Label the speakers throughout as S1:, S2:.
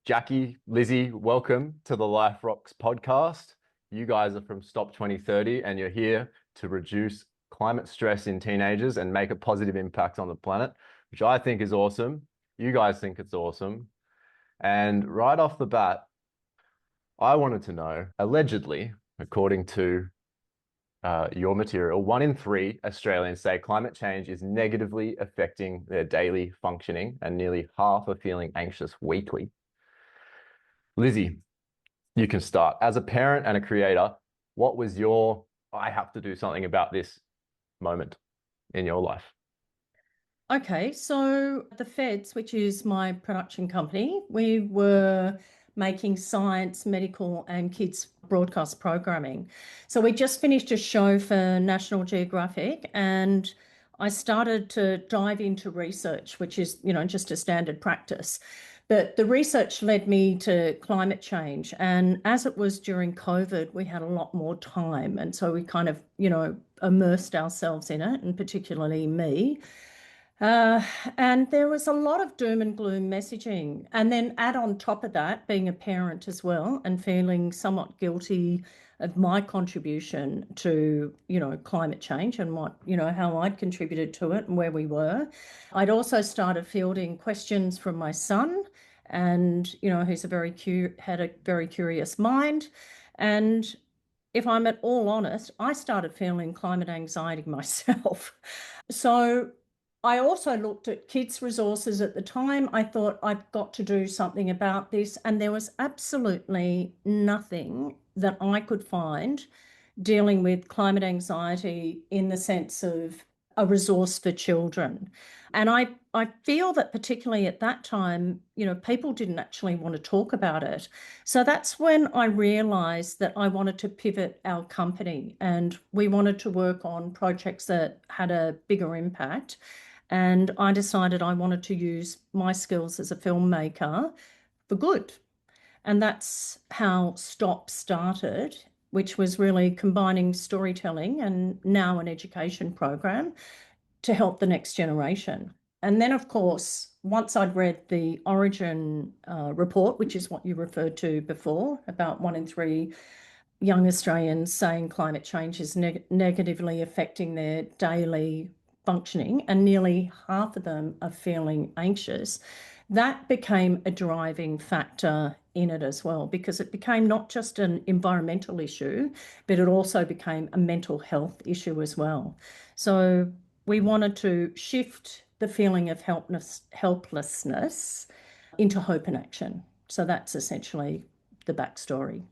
S1: Jackie, Lizzy, welcome to the Life Rocks podcast. You guys are from Stop 2030 and you're here to reduce climate stress in teenagers and make a positive impact on the planet, which I think is awesome. You guys think it's awesome. And right off the bat, I wanted to know, allegedly, according to your material, 1 in 3 Australians say climate change is negatively affecting their daily functioning and nearly half are feeling anxious weekly. Lizzy, you can start. As a parent and a creator, what was your I have to do something about this moment in your life?
S2: Okay, so the Feds, which is my production company, we were making science, medical, and kids broadcast programming. So we just finished a show for National Geographic, and I started to dive into research, which is, just a standard practice. But the research led me to climate change. And as it was during COVID, we had a lot more time. And so we kind of, immersed ourselves in it, and particularly me. Uh, and there was a lot of doom and gloom messaging. And then add on top of that, being a parent as well and feeling somewhat guilty of my contribution to, climate change and how I'd contributed to it and where we were. I'd also started fielding questions from my son and, who's had a very curious mind. And if I'm at all honest, I started feeling climate anxiety myself. So I also looked at kids' resources at the time. I thought I've got to do something about this, and there was absolutely nothing that I could find dealing with climate anxiety in the sense of a resource for children. And I feel that particularly at that time, people didn't actually want to talk about it. So that's when I realized that I wanted to pivot our company and we wanted to work on projects that had a bigger impact. And I decided I wanted to use my skills as a filmmaker for good. And that's how STOP started, which was really combining storytelling and now an education program to help the next generation. And then, of course, once I'd read the Origin report, which is what you referred to before, about 1 in 3 young Australians saying climate change is negatively affecting their daily functioning, and nearly half of them are feeling anxious, that became a driving factor in it as well, because it became not just an environmental issue, but it also became a mental health issue as well. So we wanted to shift the feeling of helplessness into hope and action. So that's essentially the backstory.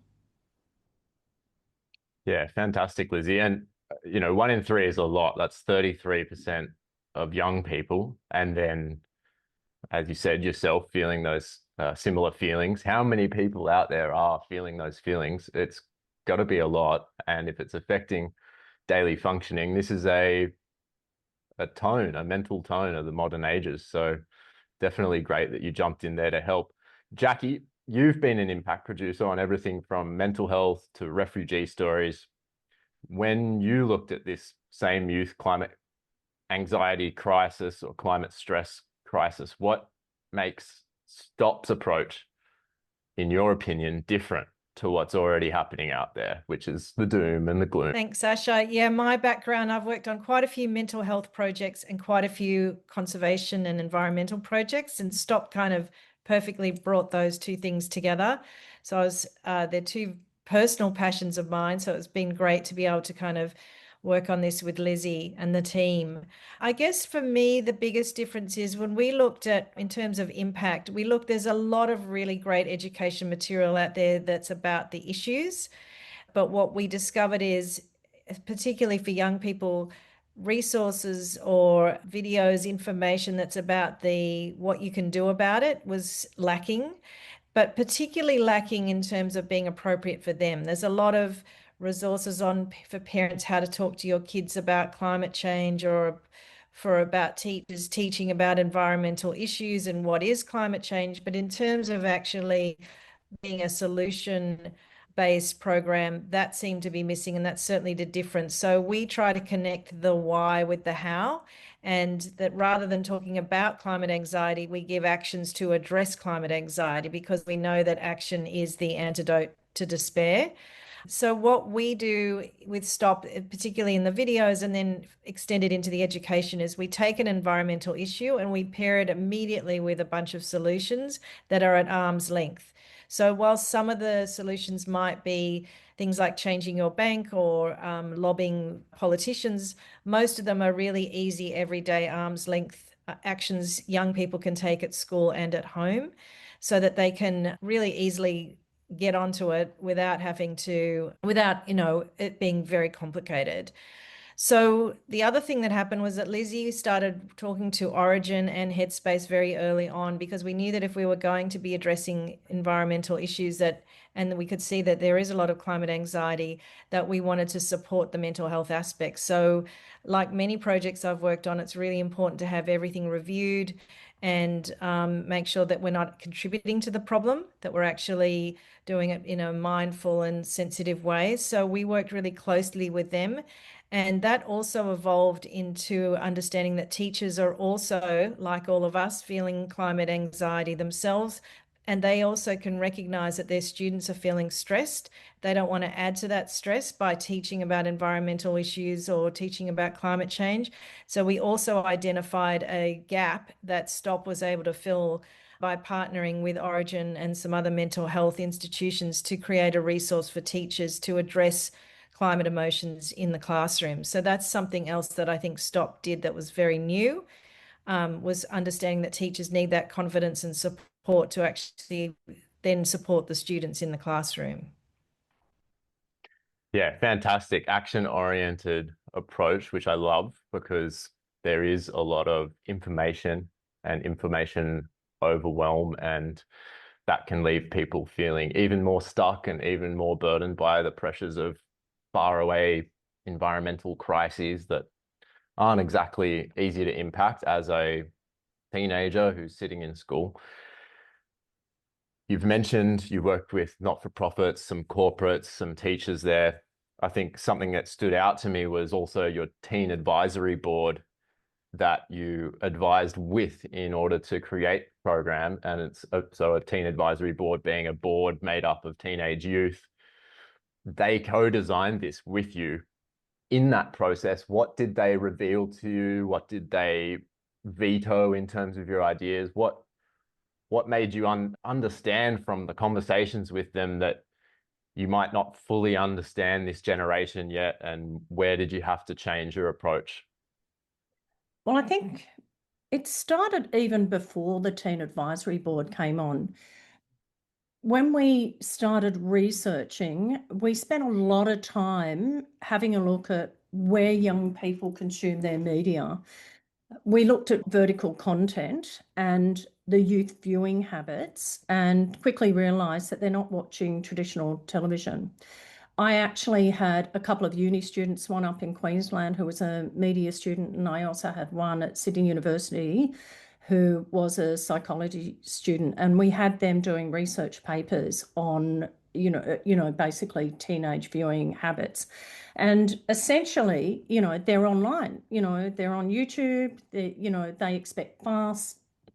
S1: Yeah, fantastic, Lizzy. And 1 in 3 is a lot. That's 33% of young people. And then, as you said yourself, feeling those similar feelings. How many people out there are feeling those feelings? It's got to be a lot. And if it's affecting daily functioning, this is a mental tone of the modern ages. So definitely great that you jumped in there to help. Jackie, you've been an impact producer on everything from mental health to refugee stories. When you looked at this same youth climate anxiety crisis or climate stress crisis, what makes STOP's approach, in your opinion, different to what's already happening out there, which is the doom and the gloom?
S3: Thanks, Sasha. Yeah, my background, I've worked on quite a few mental health projects and quite a few conservation and environmental projects, and STOP kind of perfectly brought those two things together. So they're two personal passions of mine. So it's been great to be able to kind of work on this with Lizzy and the team. I guess for me, the biggest difference is when we looked at, in terms of impact, there's a lot of really great education material out there that's about the issues. But what we discovered is, particularly for young people, resources or videos, information that's about what you can do about it was lacking, but particularly lacking in terms of being appropriate for them. There's a lot of resources for parents, how to talk to your kids about climate change, or about teachers teaching about environmental issues and what is climate change. But in terms of actually being a solution based program, that seemed to be missing, and that's certainly the difference. So we try to connect the why with the how, and that rather than talking about climate anxiety, we give actions to address climate anxiety, because we know that action is the antidote to despair. So what we do with STOP, particularly in the videos and then extended into the education, is we take an environmental issue and we pair it immediately with a bunch of solutions that are at arm's length. So while some of the solutions might be things like changing your bank or lobbying politicians, most of them are really easy, everyday arm's length actions young people can take at school and at home, so that they can really easily get onto it without it being very complicated. So the other thing that happened was that Lizzy started talking to Origin and Headspace very early on, because we knew that if we were going to be addressing environmental issues, and we could see that there is a lot of climate anxiety, that we wanted to support the mental health aspect. So like many projects I've worked on, it's really important to have everything reviewed and make sure that we're not contributing to the problem, that we're actually doing it in a mindful and sensitive way. So we worked really closely with them. And that also evolved into understanding that teachers are also, like all of us, feeling climate anxiety themselves. And they also can recognize that their students are feeling stressed. They don't want to add to that stress by teaching about environmental issues or teaching about climate change. So we also identified a gap that STOP was able to fill by partnering with Origin and some other mental health institutions to create a resource for teachers to address climate emotions in the classroom. So that's something else that I think STOP did that was very new, was understanding that teachers need that confidence and support to actually then support the students in the classroom.
S1: Yeah, fantastic action-oriented approach, which I love, because there is a lot of information and information overwhelm, and that can leave people feeling even more stuck and even more burdened by the pressures of faraway environmental crises that aren't exactly easy to impact as a teenager who's sitting in school. You've mentioned you worked with not-for-profits, some corporates, some teachers there. I think something that stood out to me was also your teen advisory board that you advised with in order to create the program. And it's so a teen advisory board being a board made up of teenage youth. They co-designed this with you. In that process, what did they reveal to you? What did they veto in terms of your ideas? What made you understand from the conversations with them that you might not fully understand this generation yet? And where did you have to change your approach?
S2: Well, I think it started even before the Teen Advisory Board came on. When we started researching, we spent a lot of time having a look at where young people consume their media. We looked at vertical content and the youth viewing habits, and quickly realised that they're not watching traditional television. I actually had a couple of uni students, one up in Queensland who was a media student, and I also had one at Sydney University who was a psychology student, and we had them doing research papers on basically teenage viewing habits. And essentially, they're online, they're on YouTube, they expect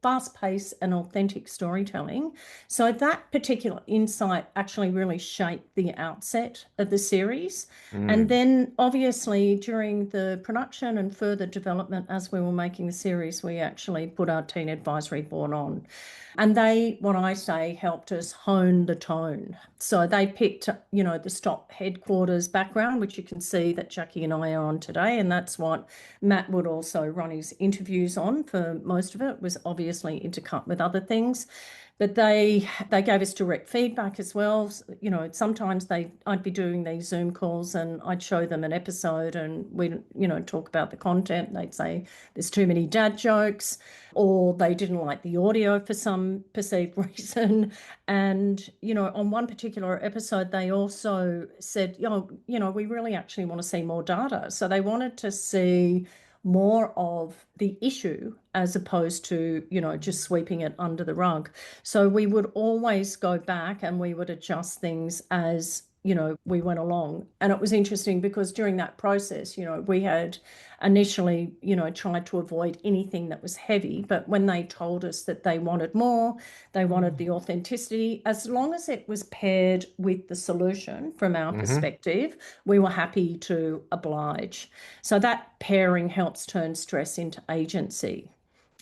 S2: fast pace and authentic storytelling. So that particular insight actually really shaped the outset of the series. And then obviously during the production and further development as we were making the series, we actually put our teen advisory board on. And they, what I say, helped us hone the tone. So they picked, the STOP headquarters background, which you can see that Jackie and I are on today. And that's what Matt would also run his interviews on for most of it, was obviously intercut with other things. But they gave us direct feedback as well. Sometimes I'd be doing these Zoom calls and I'd show them an episode and we'd, talk about the content. They'd say there's too many dad jokes, or they didn't like the audio for some perceived reason. And, on one particular episode, they also said, we really actually want to see more data. So they wanted to see more of the issue as opposed to, just sweeping it under the rug. So we would always go back and we would adjust things as we went along. And it was interesting because during that process, we had initially, tried to avoid anything that was heavy. But when they told us that they wanted more, they wanted the authenticity, as long as it was paired with the solution from our perspective, we were happy to oblige. So that pairing helps turn stress into agency.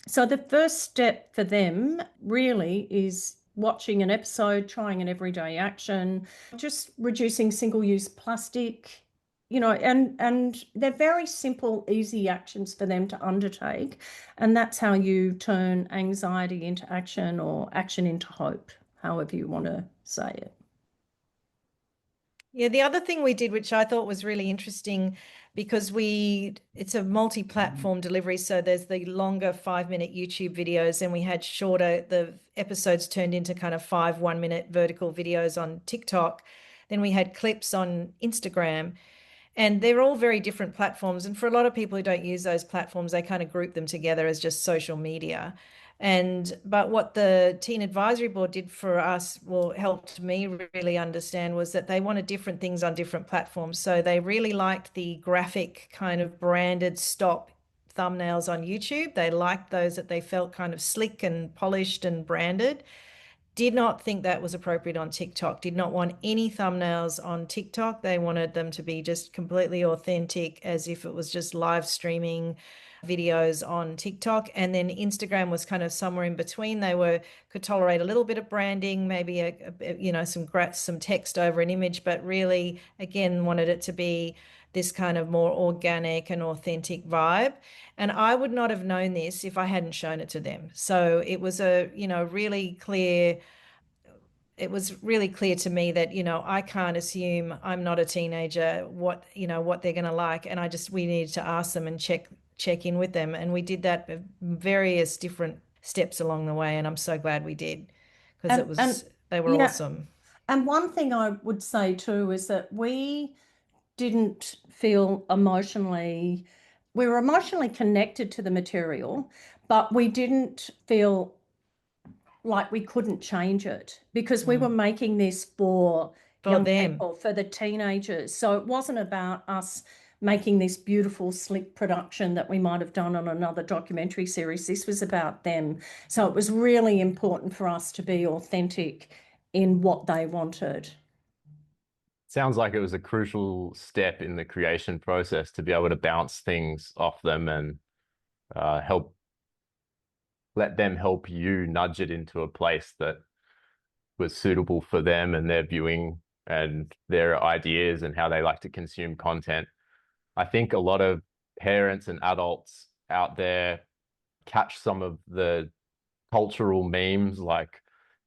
S2: So the first step for them really is watching an episode, trying an everyday action, just reducing single-use plastic, and they're very simple, easy actions for them to undertake. And that's how you turn anxiety into action or action into hope, however you want to say it.
S3: Yeah, the other thing we did, which I thought was really interesting, because it's a multi-platform delivery. So there's the longer 5-minute YouTube videos, and we had shorter, the episodes turned into kind of 5 1-minute vertical videos on TikTok. Then we had clips on Instagram, and they're all very different platforms. And for a lot of people who don't use those platforms, they kind of group them together as just social media. But what the Teen Advisory Board did for us, well, helped me really understand, was that they wanted different things on different platforms. So they really liked the graphic kind of branded stop thumbnails on YouTube. They liked those that they felt kind of slick and polished and branded. Did not think that was appropriate on TikTok, did not want any thumbnails on TikTok. They wanted them to be just completely authentic, as if it was just live streaming videos on TikTok. And then Instagram was kind of somewhere in between. They could tolerate a little bit of branding, maybe some text over an image, but really, again, wanted it to be this kind of more organic and authentic vibe. And I would not have known this if I hadn't shown it to them. So it was it was really clear to me that, I can't assume, I'm not a teenager, what they're going to like. And we needed to ask them and check in with them. And we did that at various different steps along the way. And I'm so glad we did, because they were awesome.
S2: And one thing I would say too is that we were emotionally connected to the material, but we didn't feel like we couldn't change it, because we were making this for young people, for the teenagers. So it wasn't about us making this beautiful, slick production that we might have done on another documentary series. This was about them. So it was really important for us to be authentic in what they wanted.
S1: Sounds like it was a crucial step in the creation process to be able to bounce things off them and let them help you nudge it into a place that was suitable for them and their viewing and their ideas and how they like to consume content. I think a lot of parents and adults out there catch some of the cultural memes like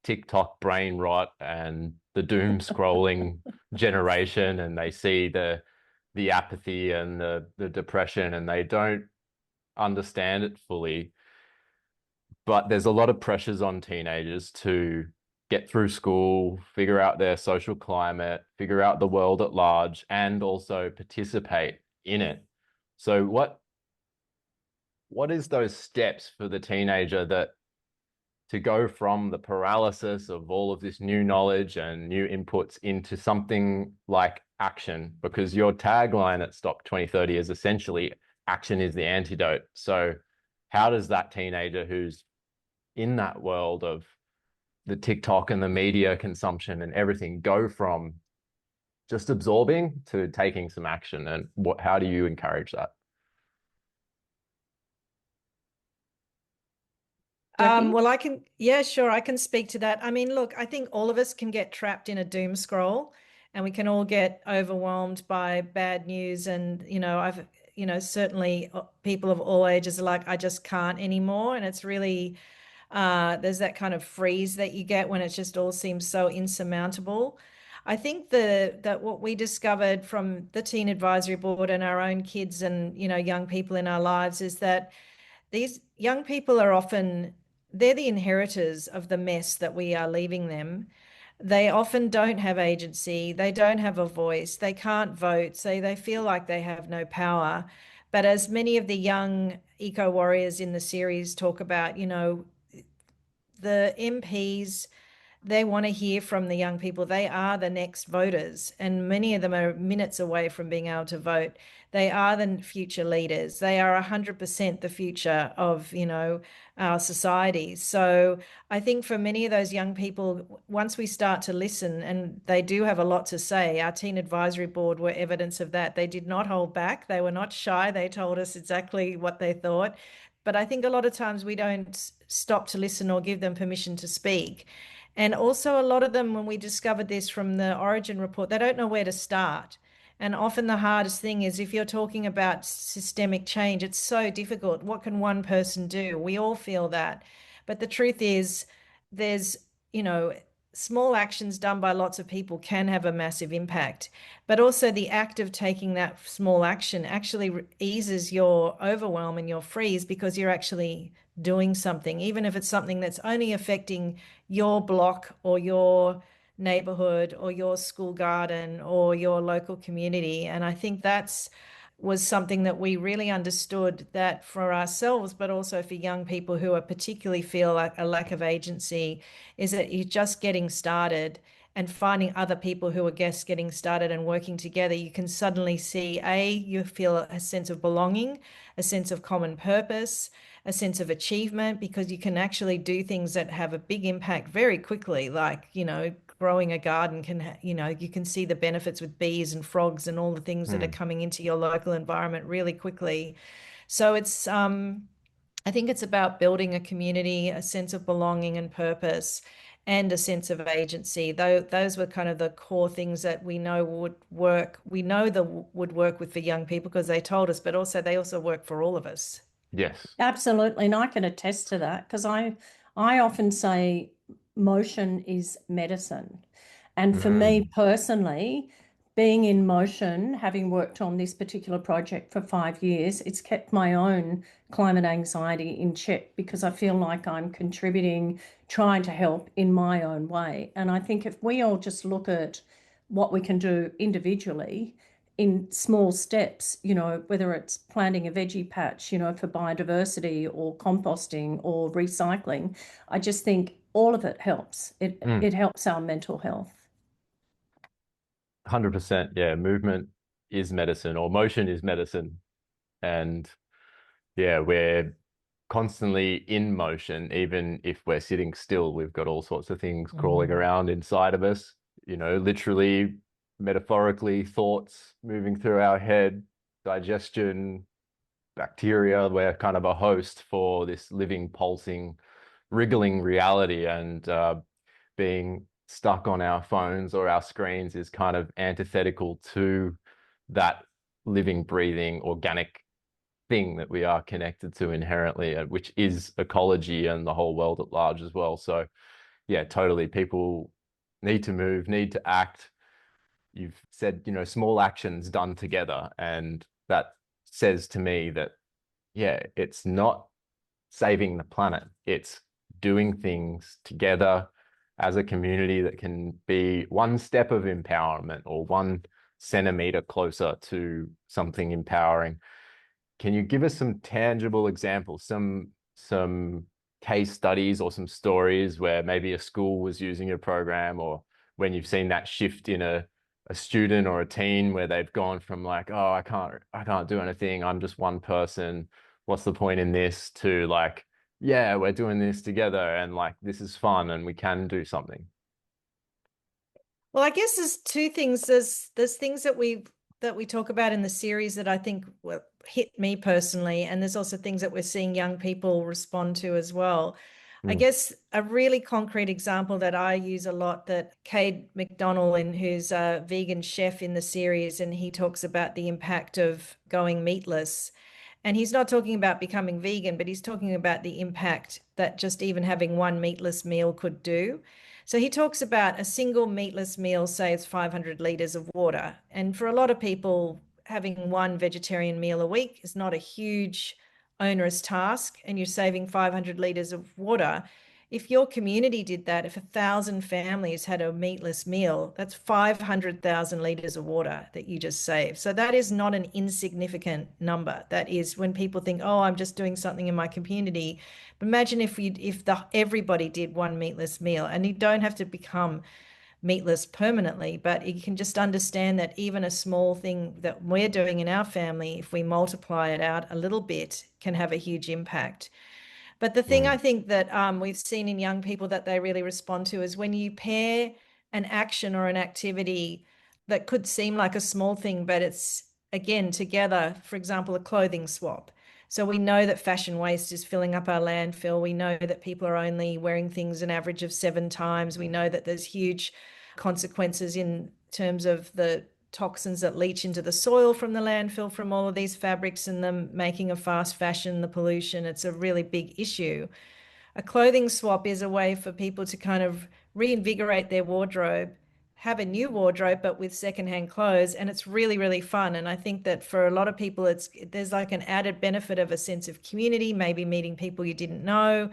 S1: TikTok brain rot and the doom scrolling generation, and they see the apathy and the depression, and they don't understand it fully. But there's a lot of pressures on teenagers to get through school, figure out their social climate, figure out the world at large, and also participate in it. So what is those steps for the teenager to go from the paralysis of all of this new knowledge and new inputs into something like action? Because your tagline at Stop 2030 is essentially action is the antidote. So how does that teenager who's in that world of the TikTok and the media consumption and everything go from just absorbing to taking some action? And how do you encourage that?
S3: Well, I can speak to that. I mean, look, I think all of us can get trapped in a doom scroll, and we can all get overwhelmed by bad news. And, certainly people of all ages are like, I just can't anymore. And it's really, there's that kind of freeze that you get when it just all seems so insurmountable. I think that what we discovered from the Teen Advisory Board and our own kids and, young people in our lives is that these young people they're the inheritors of the mess that we are leaving them. They often don't have agency. They don't have a voice. They can't vote. So they feel like they have no power. But as many of the young eco warriors in the series talk about, the MPs, They want to hear from the young people. They are the next voters, and many of them are minutes away from being able to vote. They are the future leaders. They are 100% the future of, our society. So I think for many of those young people, once we start to listen, and they do have a lot to say, our teen advisory board were evidence of that. They did not hold back. They were not shy. They told us exactly what they thought. But I think a lot of times we don't stop to listen or give them permission to speak. And also, a lot of them, when we discovered this from the Origin report, they don't know where to start. And often the hardest thing is if you're talking about systemic change, it's so difficult. What can one person do? We all feel that. But the truth is, there's, small actions done by lots of people can have a massive impact. But also, the act of taking that small action actually eases your overwhelm and your freeze because you're actually doing something, even if it's something that's only affecting your block or your neighborhood or your school garden or your local community. And I think that's was something that we really understood, that for ourselves, but also for young people who are particularly feel like a lack of agency, is that you're just getting started and finding other people who are just getting started and working together. You can suddenly see, you feel a sense of belonging, a sense of common purpose, a sense of achievement, because you can actually do things that have a big impact very quickly, like, growing a garden can, you can see the benefits with bees and frogs and all the things that are coming into your local environment really quickly. So it's, I think it's about building a community, a sense of belonging and purpose, and a sense of agency. Those were kind of the core things that we know would work. We know that would work with for young people because they told us, but also they also work for all of us.
S1: Yes.
S2: Absolutely. And I can attest to that because I often say motion is medicine. And for me personally, being in motion, having worked on this particular project for 5 years, it's kept my own climate anxiety in check because I feel like I'm contributing, trying to help in my own way. And I think if we all just look at what we can do individually in small steps, whether it's planting a veggie patch, for biodiversity or composting or recycling, I just think all of it helps. It helps our mental health.
S1: 100%. Yeah. Movement is medicine, or motion is medicine. And yeah, we're constantly in motion. Even if we're sitting still, we've got all sorts of things crawling around inside of us, literally, metaphorically, thoughts moving through our head, digestion, bacteria. We're kind of a host for this living, pulsing, wriggling reality. And being stuck on our phones or our screens is kind of antithetical to that living, breathing, organic thing that we are connected to inherently, which is ecology and the whole world at large as well. So yeah, totally. People need to move, need to act. You've said, small actions done together. And that says to me that, yeah, it's not saving the planet. It's doing things together as a community that can be one step of empowerment or 1 centimeter closer to something empowering. Can you give us some tangible examples, some case studies or some stories where maybe a school was using your program, or when you've seen that shift in a student or a teen where they've gone from like, oh, I can't do anything, I'm just one person, what's the point in this, to like, yeah, we're doing this together and like this is fun and we can do something?
S3: Well, I guess there's two things. There's things that we talk about in the series that I think hit me personally, and there's also things that we're seeing young people respond to as well. I guess a really concrete example that I use a lot, that Cade McDonnell, who's a vegan chef in the series, and he talks about the impact of going meatless. And he's not talking about becoming vegan, but he's talking about the impact that just even having one meatless meal could do. So he talks about a single meatless meal saves 500 liters of water. And for a lot of people, having one vegetarian meal a week is not a huge onerous task, and you're saving 500 liters of water. if your community did that, if 1,000 families had a meatless meal, that's 500,000 liters of water that you just saved. So that is not an insignificant number. That is when people think, oh, I'm just doing something in my community. But imagine if everybody did one meatless meal, and you don't have to become meatless permanently, but you can just understand that even a small thing that we're doing in our family, if we multiply it out a little bit, can have a huge impact. But the thing I think that we've seen in young people that they really respond to is when you pair an action or an activity that could seem like a small thing, but it's, again, together, for example, a clothing swap. So we know that fashion waste is filling up our landfill. We know that people are only wearing things an average of 7 times. We know that there's huge consequences in terms of the toxins that leach into the soil from the landfill from all of these fabrics and them making of fast fashion, the pollution. It's a really big issue. A clothing swap is a way for people to kind of reinvigorate their wardrobe, have a new wardrobe, but with secondhand clothes. And it's really, really fun. And I think that for a lot of people, there's like an added benefit of a sense of community, maybe meeting people you didn't know,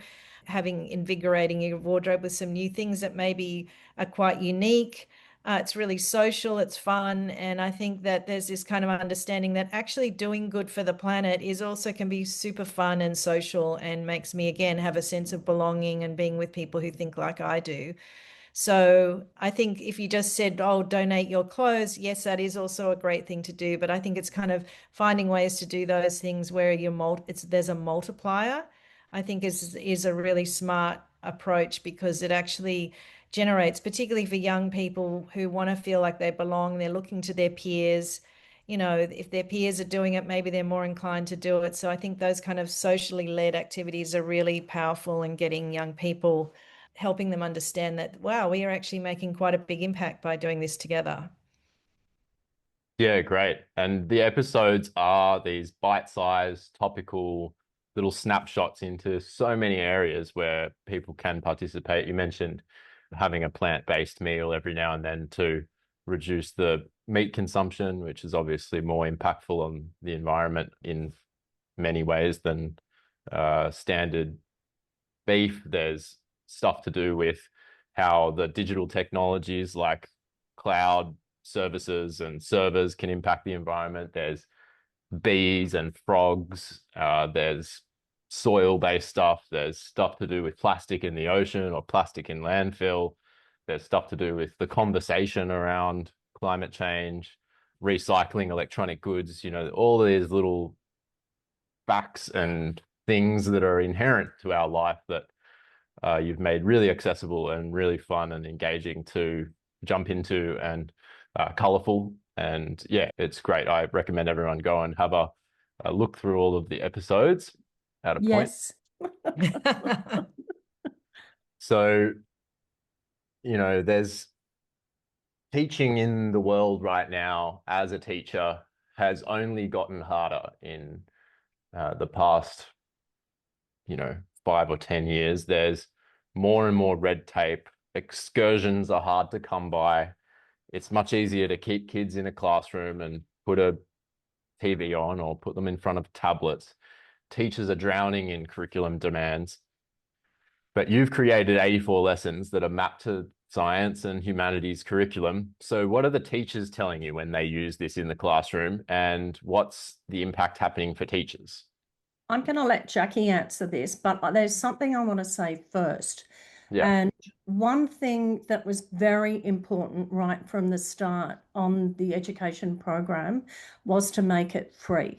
S3: invigorating your wardrobe with some new things that maybe are quite unique. It's really social, it's fun. And I think that there's this kind of understanding that actually doing good for the planet can be super fun and social, and makes me, again, have a sense of belonging and being with people who think like I do. So I think if you just said, oh, donate your clothes, yes, that is also a great thing to do. But I think it's kind of finding ways to do those things where there's a multiplier, I think is a really smart approach, because it actually generates, particularly for young people who want to feel like they belong, they're looking to their peers. If their peers are doing it, maybe they're more inclined to do it. So I think those kind of socially led activities are really powerful in getting young people, helping them understand that, wow, we are actually making quite a big impact by doing this together.
S1: Yeah, great. And the episodes are these bite-sized, topical little snapshots into so many areas where people can participate. You mentioned having a plant-based meal every now and then to reduce the meat consumption, which is obviously more impactful on the environment in many ways than standard beef. There's stuff to do with how the digital technologies like cloud services and servers can impact the environment. There's bees and frogs. There's soil-based stuff. There's stuff to do with plastic in the ocean or plastic in landfill. There's stuff to do with the conversation around climate change, recycling electronic goods, all these little facts and things that are inherent to our life that you've made really accessible and really fun and engaging to jump into, and colorful. And yeah, it's great. I recommend everyone go and have a look through all of the episodes at a point.
S2: Yes.
S1: So, there's teaching in the world right now as a teacher has only gotten harder in the past, 5 or 10 years. There's more and more red tape. Excursions are hard to come by. It's much easier to keep kids in a classroom and put a TV on or put them in front of tablets. Teachers are drowning in curriculum demands. But you've created 84 lessons that are mapped to science and humanities curriculum. So what are the teachers telling you when they use this in the classroom, and what's the impact happening for teachers?
S2: I'm going to let Jackie answer this, but there's something I want to say first.
S1: Yeah.
S2: And one thing that was very important right from the start on the education program was to make it free.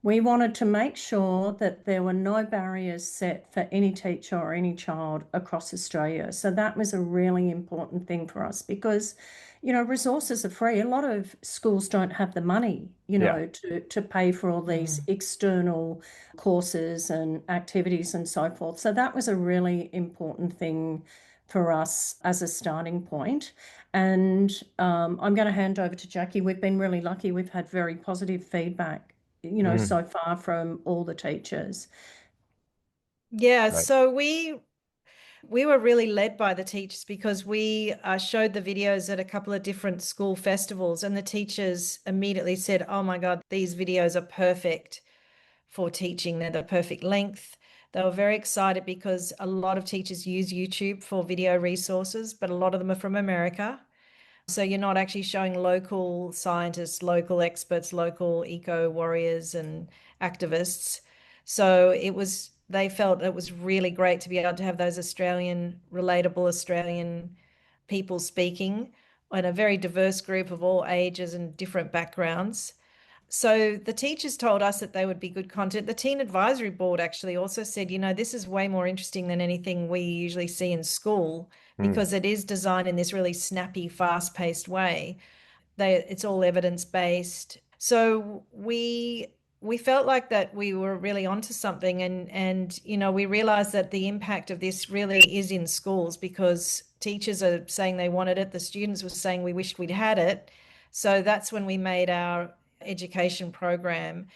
S2: We wanted to make sure that there were no barriers set for any teacher or any child across Australia. So that was a really important thing for us because, resources are free. A lot of schools don't have the money, to pay for all these external courses and activities and so forth. So that was a really important thing for us as a starting point. And I'm going to hand over to Jackie. We've been really lucky. We've had very positive feedback so far from all the teachers.
S3: Yeah,
S1: Right.
S3: so we were really led by the teachers because we showed the videos at a couple of different school festivals, and the teachers immediately said, oh my God, these videos are perfect for teaching. They're the perfect length. They were very excited because a lot of teachers use YouTube for video resources, but a lot of them are from America. So you're not actually showing local scientists, local experts, local eco warriors and activists. So they felt it was really great to be able to have those relatable Australian people speaking, and a very diverse group of all ages and different backgrounds. So the teachers told us that they would be good content. The Teen Advisory Board actually also said, this is way more interesting than anything we usually see in school because it is designed in this really snappy, fast-paced way. It's all evidence-based. So we felt like that we were really onto something, and we realized that the impact of this really is in schools because teachers are saying they wanted it, the students were saying we wished we'd had it. So that's when we made our education program.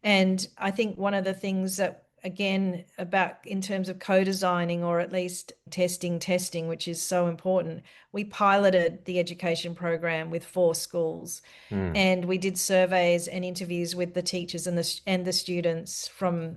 S3: And I think one of the things that, again, about in terms of co-designing or at least testing, which is so important, we piloted the education program with 4 schools. And we did surveys and interviews with the teachers and the students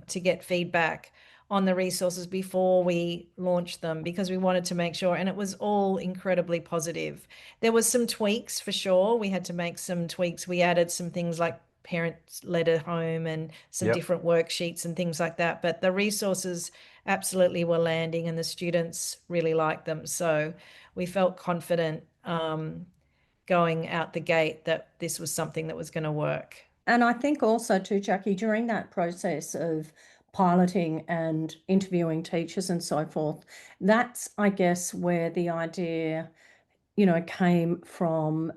S3: to get feedback on the resources before we launched them, because we wanted to make sure, and it was all incredibly positive. There was some tweaks for sure. We had to make some tweaks. We added some things like parents led at home and some different worksheets and things like that. But the resources absolutely were landing and the students really liked them. So we felt confident going out the gate that this was something that was going to work.
S2: And I think also too, Jackie, during that process of piloting and interviewing teachers and so forth, that's, I guess, where the idea, came from,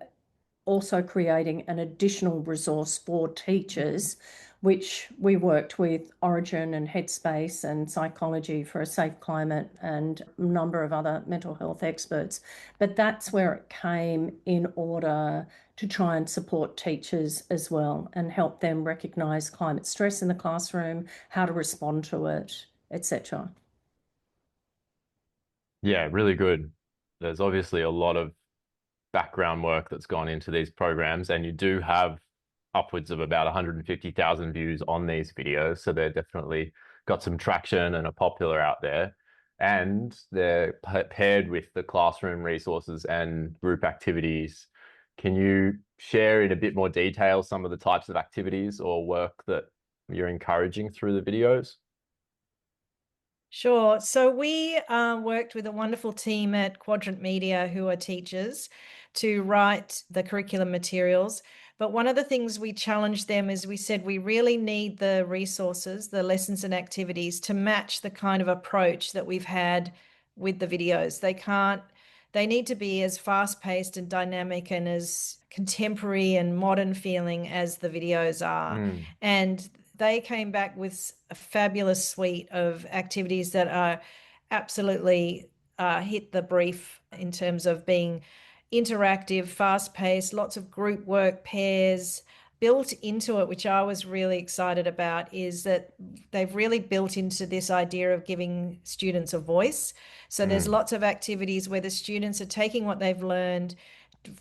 S2: also creating an additional resource for teachers, which we worked with Origin and Headspace and Psychology for a Safe Climate and a number of other mental health experts. But that's where it came in order to try and support teachers as well and help them recognise climate stress in the classroom, how to respond to it, etc.
S1: Yeah, really good. There's obviously a lot of background work that's gone into these programs, and you do have upwards of about 150,000 views on these videos. So they're definitely got some traction and are popular out there. And they're paired with the classroom resources and group activities. Can you share in a bit more detail some of the types of activities or work that you're encouraging through the videos?
S3: Sure. So we worked with a wonderful team at Quadrant Media who are teachers to write the curriculum materials. But one of the things we challenged them is we said we really need the resources, the lessons and activities to match the kind of approach that we've had with the videos. They need to be as fast-paced and dynamic and as contemporary and modern feeling as the videos are. And they came back with a fabulous suite of activities that are absolutely hit the brief in terms of being interactive, fast-paced, lots of group work, pairs. Built into it, which I was really excited about, is that they've really built into this idea of giving students a voice. So there's lots of activities where the students are taking what they've learned,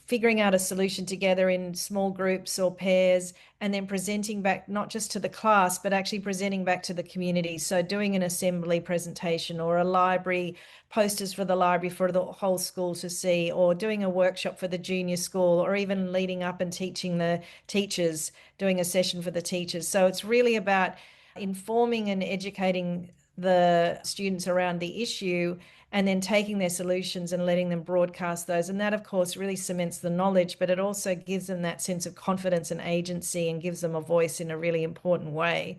S3: figuring out a solution together in small groups or pairs, and then presenting back not just to the class, but actually presenting back to the community. So doing an assembly presentation or a library, posters for the library for the whole school to see, or doing a workshop for the junior school, or even leading up and teaching the teachers, doing a session for the teachers. So it's really about informing and educating the students around the issue and then taking their solutions and letting them broadcast those. And that, of course, really cements the knowledge, but it also gives them that sense of confidence and agency and gives them a voice in a really important way.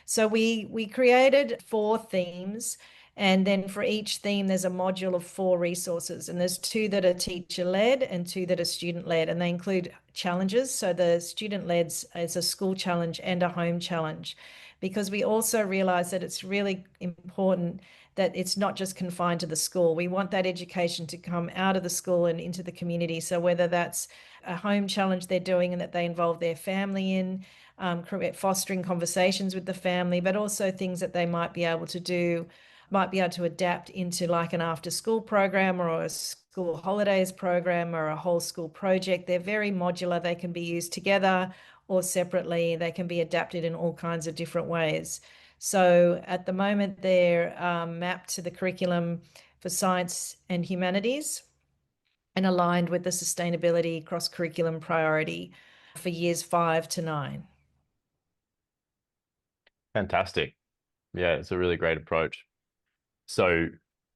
S3: So we created 4 themes, and then for each theme, there's a module of 4 resources, and there's 2 that are teacher-led and 2 that are student-led, and they include challenges. So the student-led is a school challenge and a home challenge, because we also realize that it's really important that it's not just confined to the school. We want that education to come out of the school and into the community. So whether that's a home challenge they're doing and that they involve their family in, fostering conversations with the family, but also things that they might be able to do, might be able to adapt into like an after school program or a school holidays program or a whole school project. They're very modular. They can be used together or separately. They can be adapted in all kinds of different ways. So at the moment, they're mapped to the curriculum for science and humanities and aligned with the sustainability cross-curriculum priority for years 5 to 9.
S1: Fantastic. Yeah, it's a really great approach. So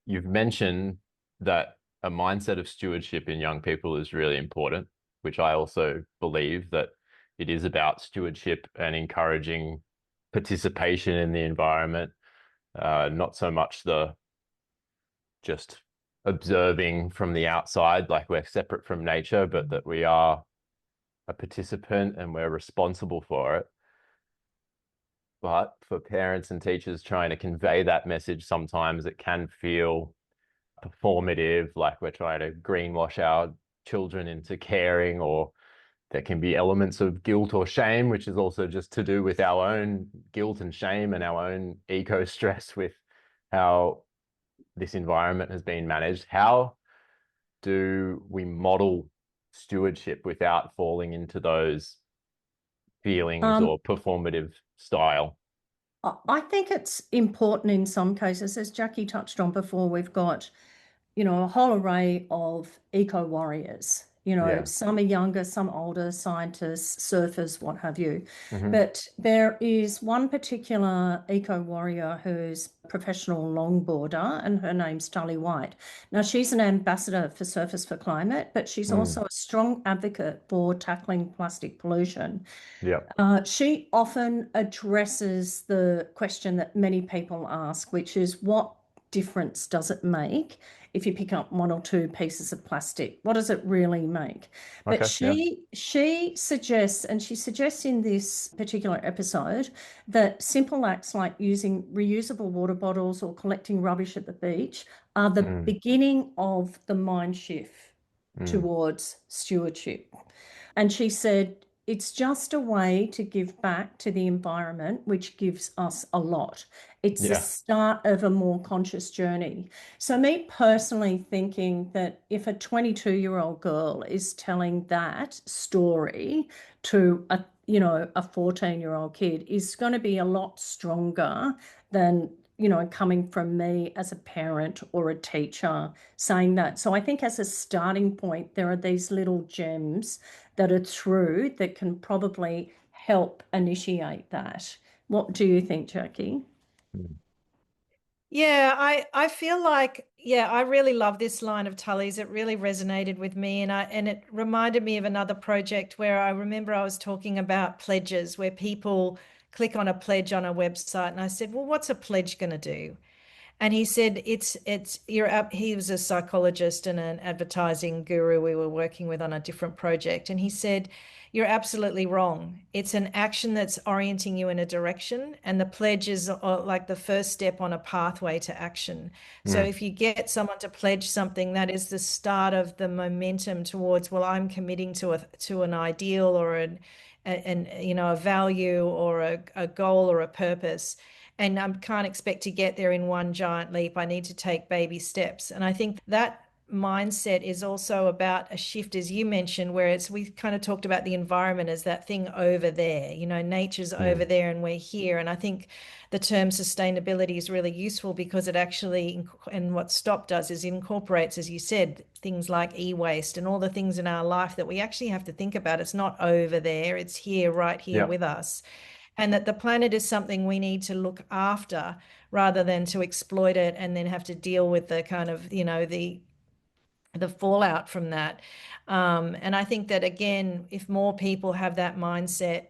S1: you've mentioned that a mindset of stewardship in young people is really important, which I also believe that it is about stewardship and encouraging participation in the environment, not so much the just observing from the outside, like we're separate from nature, but that we are a participant and we're responsible for it. But for parents and teachers trying to convey that message, sometimes it can feel performative, like we're trying to greenwash our children into caring, or there can be elements of guilt or shame, which is also just to do with our own guilt and shame and our own eco stress with how this environment has been managed. How do we model stewardship without falling into those feelings or performative style?
S2: I think it's important in some cases, as Jackie touched on before, we've got, a whole array of eco warriors.
S1: Yeah.
S2: Some are younger, some older, scientists, surfers, what have you.
S1: Mm-hmm.
S2: But there is one particular eco warrior who's a professional longboarder, and her name's Tully White. Now, she's an ambassador for Surfers for Climate, but she's also a strong advocate for tackling plastic pollution.
S1: Yeah.
S2: She often addresses the question that many people ask, which is what difference does it make if you pick up one or two pieces of plastic? What does it really make? But
S1: Okay. Yeah.
S2: she suggests, and she suggests in this particular episode, that simple acts like using reusable water bottles or collecting rubbish at the beach are the beginning of the mind shift towards stewardship. And she said, it's just a way to give back to the environment, which gives us a lot. It's the start of a more conscious journey. So, me personally thinking that if a 22-year-old girl is telling that story to a 14-year-old kid is going to be a lot stronger than coming from me as a parent or a teacher saying that. So I think as a starting point, there are these little gems that are through that can probably help initiate that. What do you think, Jackie?
S3: Yeah, I feel like, I really love this line of Tully's. It really resonated with me, and it reminded me of another project where I remember I was talking about pledges, where people click on a pledge on a website, and I said, well, what's a pledge going to do? And he said, he was a psychologist and an advertising guru we were working with on a different project. And he said, you're absolutely wrong. It's an action that's orienting you in a direction. And the pledge is like the first step on a pathway to action. So if you get someone to pledge something, that is the start of the momentum towards, well, I'm committing to an ideal or a value or a goal or a purpose. And I can't expect to get there in one giant leap. I need to take baby steps. And I think that mindset is also about a shift, as you mentioned, where we kind of talked about the environment as that thing over there, nature's over there and we're here. And I think the term sustainability is really useful because it actually, and what STOP does is incorporates, as you said, things like e-waste and all the things in our life that we actually have to think about. It's not over there, it's here, right here with us. And that the planet is something we need to look after rather than to exploit it and then have to deal with the kind of, the fallout from that. And I think that, again, if more people have that mindset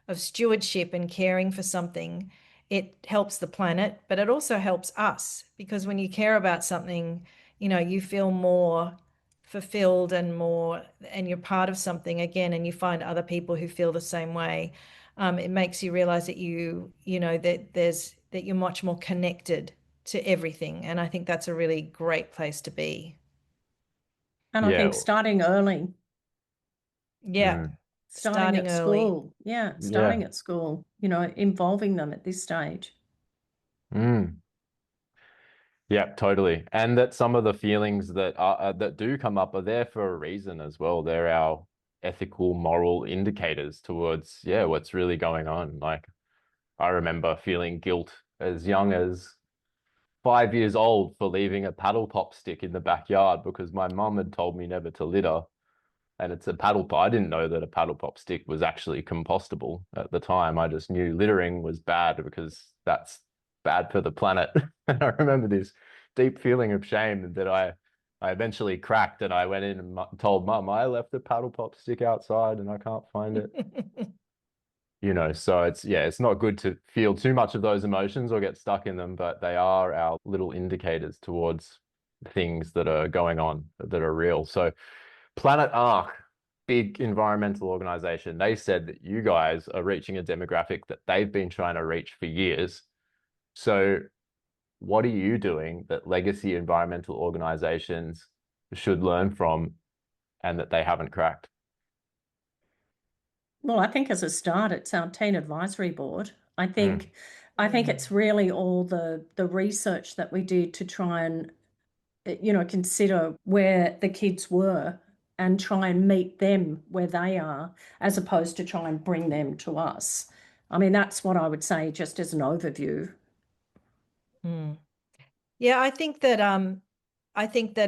S3: of stewardship and caring for something, it helps the planet, but it also helps us, because when you care about something, you feel more fulfilled and you're part of something again, and you find other people who feel the same way. It makes you realize that that you're much more connected to everything. And I think that's a really great place to be.
S2: And I
S1: Yeah.
S2: think starting early,
S3: Yeah.
S2: starting at
S3: early.
S2: school. Yeah, starting
S1: Yeah.
S2: at school, involving them at this stage.
S1: Yeah, totally. And that some of the feelings that that do come up are there for a reason as well. They're our ethical, moral indicators towards, what's really going on. Like I remember feeling guilt as young as 5 years old for leaving a paddle pop stick in the backyard because my mum had told me never to litter. And it's a paddle pop. I didn't know that a paddle pop stick was actually compostable at the time. I just knew littering was bad because that's bad for the planet. And I remember this deep feeling of shame that I eventually cracked, and I went in and told mum I left the paddle pop stick outside and I can't find it. So it's not good to feel too much of those emotions or get stuck in them, but they are our little indicators towards things that are going on that are real. So Planet Ark, big environmental organization, they said that you guys are reaching a demographic that they've been trying to reach for years. So what are you doing that legacy environmental organizations should learn from and that they haven't cracked?
S2: Well, I think as a start, it's our teen advisory board. I think it's really all the research that we did to try and consider where the kids were and try and meet them where they are, as opposed to try and bring them to us. I mean, that's what I would say just as an overview.
S3: Yeah, I think that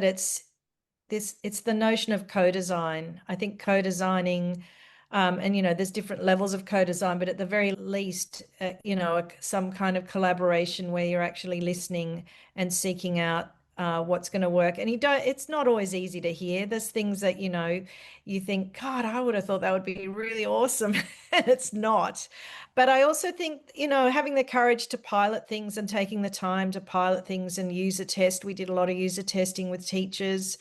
S3: it's the notion of co-design. I think co-designing, and there's different levels of co-design, but at the very least, some kind of collaboration where you're actually listening and seeking out what's going to work. And it's not always easy to hear. There's things that, you think, God, I would have thought that would be really awesome. And it's not. But I also think, having the courage to pilot things and taking the time to pilot things and user test. We did a lot of user testing with teachers.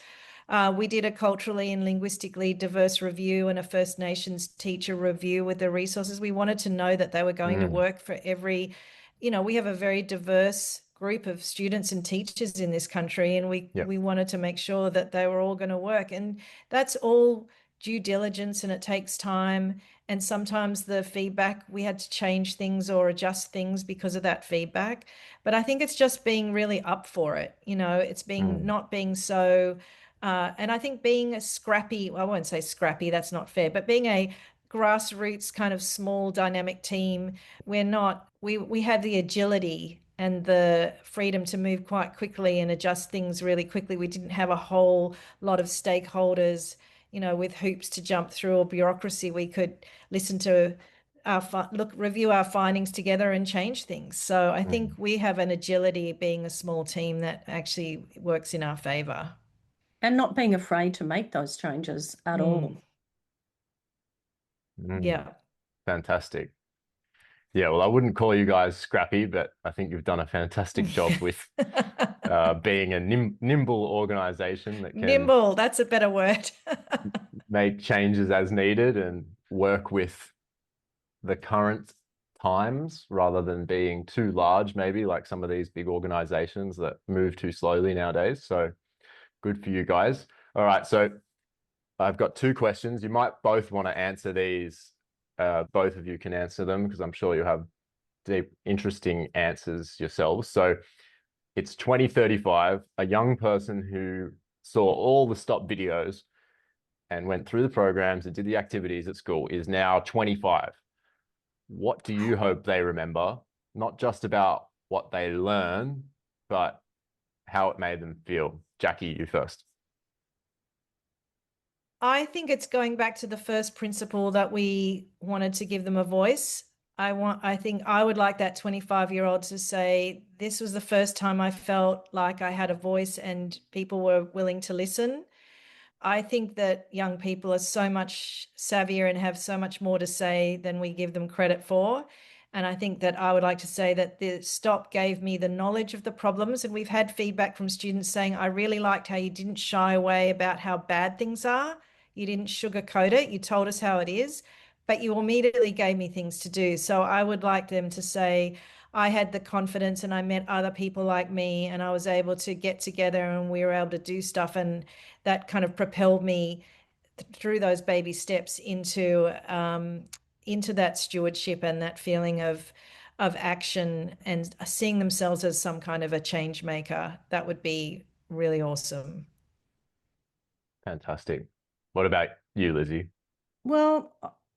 S3: We did a culturally and linguistically diverse review and a First Nations teacher review with the resources. We wanted to know that they were going to work for every, we have a very diverse group of students and teachers in this country, and we wanted to make sure that they were all going to work. And that's all due diligence, and it takes time. And sometimes the feedback, we had to change things or adjust things because of that feedback. But I think it's just being really up for it. It's being not being so, and I think being a scrappy, well, I won't say scrappy, that's not fair, but being a grassroots kind of small dynamic team, we have the agility and the freedom to move quite quickly and adjust things really quickly. We didn't have a whole lot of stakeholders, with hoops to jump through or bureaucracy. We could listen to review our findings together and change things. So I think we have an agility being a small team that actually works in our favor.
S2: And not being afraid to make those changes at all.
S3: Yeah.
S1: Fantastic. Yeah, well, I wouldn't call you guys scrappy, but I think you've done a fantastic job with being a nimble organization that can
S3: Nimble, that's a better word.
S1: make changes as needed and work with the current times rather than being too large, maybe like some of these big organizations that move too slowly nowadays. So good for you guys. All right, so I've got two questions. You might both want to answer these. Both of you can answer them because I'm sure you have deep, interesting answers yourselves. So it's 2035, a young person who saw all the STOP videos and went through the programs and did the activities at school is now 25. What do you hope they remember? Not just about what they learn, but how it made them feel. Jackie, you first.
S3: I think it's going back to the first principle that we wanted to give them a voice. I think I would like that 25-year-old to say, this was the first time I felt like I had a voice and people were willing to listen. I think that young people are so much savvier and have so much more to say than we give them credit for. And I think that I would like to say that the STOP gave me the knowledge of the problems. And we've had feedback from students saying, I really liked how you didn't shy away about how bad things are. You didn't sugarcoat it. You told us how it is, but you immediately gave me things to do. So I would like them to say, I had the confidence and I met other people like me and I was able to get together and we were able to do stuff. And that kind of propelled me through those baby steps into that stewardship and that feeling of action and seeing themselves as some kind of a change maker. That would be really awesome.
S1: Fantastic. What about you, Lizzy?
S2: Well,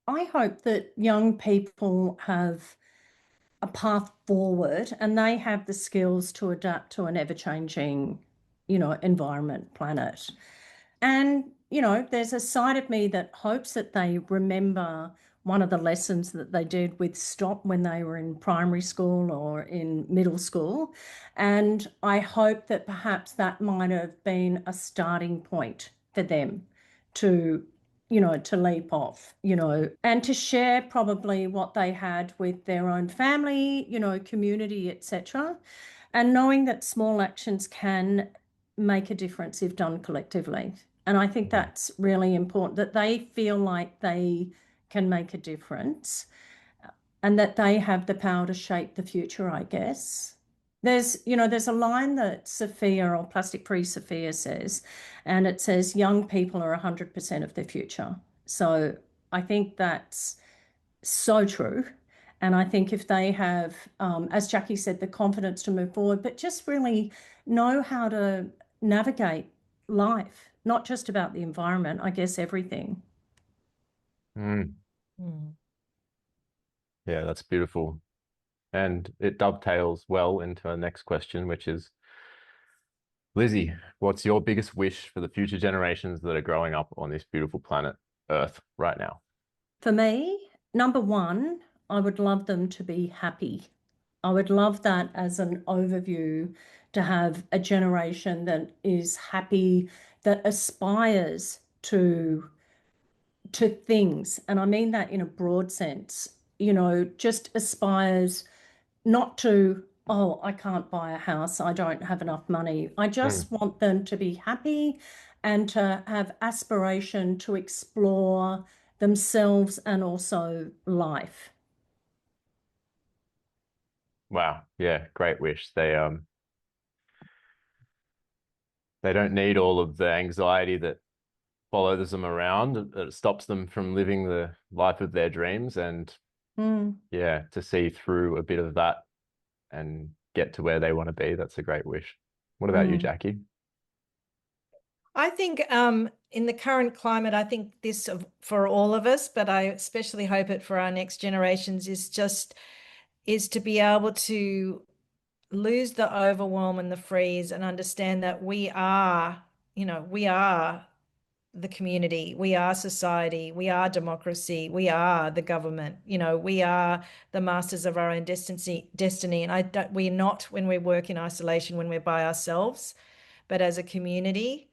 S2: I hope that young people have a path forward, and they have the skills to adapt to an ever-changing, environment, planet. And, there's a side of me that hopes that they remember one of the lessons that they did with STOP when they were in primary school or in middle school. And I hope that perhaps that might have been a starting point for them to, to leap off, and to share probably what they had with their own family, community, etc. And knowing that small actions can make a difference if done collectively. And I think that's really important, that they feel like they can make a difference and that they have the power to shape the future, I guess. There's a line that Sophia or Plastic Free Sophia says, and it says, young people are 100% of their future. So I think that's so true. And I think if they have, as Jackie said, the confidence to move forward, but just really know how to navigate life, not just about the environment, I guess everything.
S1: Mm.
S3: Mm.
S1: Yeah, that's beautiful. And it dovetails well into our next question, which is, Lizzy, what's your biggest wish for the future generations that are growing up on this beautiful planet Earth right now?
S2: For me, number one, I would love them to be happy. I would love that as an overview, to have a generation that is happy, that aspires to things. And I mean that in a broad sense, just aspires not to, oh, I can't buy a house, I don't have enough money. I just want them to be happy and to have aspiration to explore themselves and also life.
S1: Wow. Yeah, great wish. They don't need all of the anxiety that follows them around. It stops them from living the life of their dreams. And yeah, to see through a bit of that and get to where they want to be, that's a great wish. What about you, Jackie?
S3: I think in the current climate, I think this for all of us, but I especially hope it for our next generations, is to be able to lose the overwhelm and the freeze and understand that we are the community, we are society, we are democracy, we are the government, we are the masters of our own destiny. And we're not when we work in isolation, when we're by ourselves, but as a community,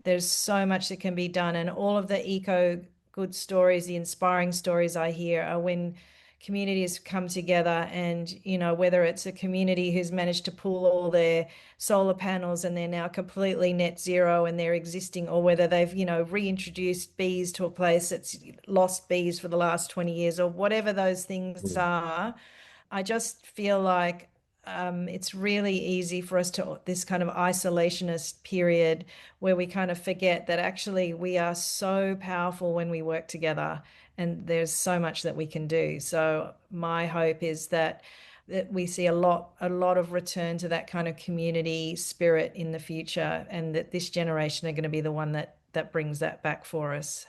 S3: there's so much that can be done. And all of the eco good stories, the inspiring stories I hear are when communities come together, and whether it's a community who's managed to pool all their solar panels and they're now completely net zero and they're existing, or whether they've reintroduced bees to a place that's lost bees for the last 20 years, or whatever those things are. I just feel like it's really easy for us to this kind of isolationist period where we kind of forget that actually we are so powerful when we work together, and there's so much that we can do. So my hope is that we see a lot of return to that kind of community spirit in the future, and that this generation are going to be the one that brings that back for us.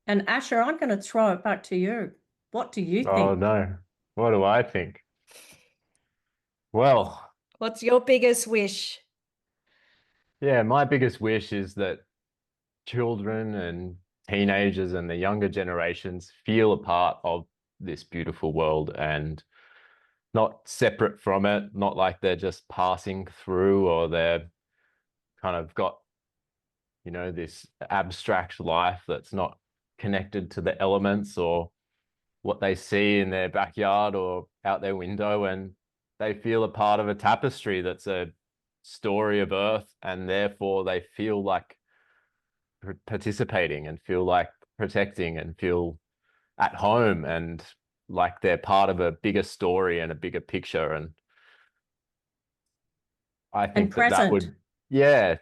S2: And Asher, I'm going to throw it back to you. What do you think?
S1: Oh no, what do I think? Well,
S3: what's your biggest wish?
S1: Yeah, my biggest wish is that children and teenagers and the younger generations feel a part of this beautiful world and not separate from it, not like they're just passing through, or they're kind of got, this abstract life that's not connected to the elements or what they see in their backyard or out their window, and they feel a part of a tapestry that's a story of Earth, and therefore they feel like participating and feel like protecting and feel at home and like they're part of a bigger story and a bigger picture. And I think that would, yeah,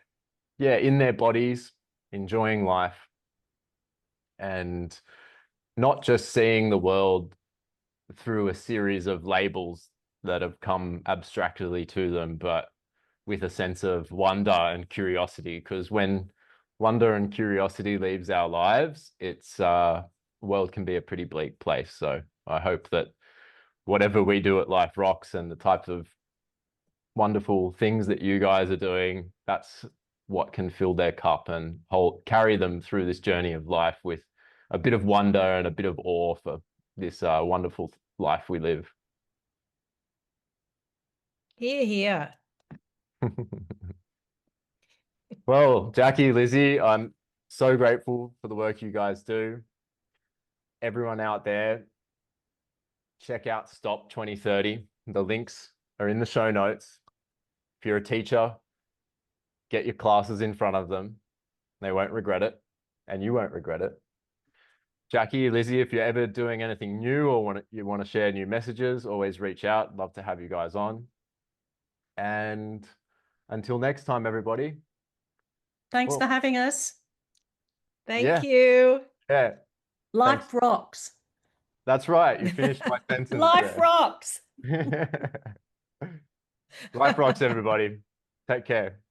S1: in their bodies, enjoying life and not just seeing the world through a series of labels that have come abstractly to them, but with a sense of wonder and curiosity. Because when wonder and curiosity leaves our lives, the world can be a pretty bleak place. So I hope that whatever we do at Life Rocks and the types of wonderful things that you guys are doing, that's what can fill their cup and carry them through this journey of life with a bit of wonder and a bit of awe for this wonderful life we live.
S3: Hear, hear.
S1: Well, Jackie, Lizzy, I'm so grateful for the work you guys do. Everyone out there, check out STOP 2030. The links are in the show notes. If you're a teacher, get your classes in front of them. They won't regret it, and you won't regret it. Jackie, Lizzy, if you're ever doing anything new or you want to share new messages, always reach out. Love to have you guys on. And until next time, everybody.
S2: Thanks for having us.
S3: Thank you.
S1: Yeah.
S2: Life rocks.
S1: That's right. You finished my sentence.
S2: Life rocks.
S1: Life rocks, everybody. Take care.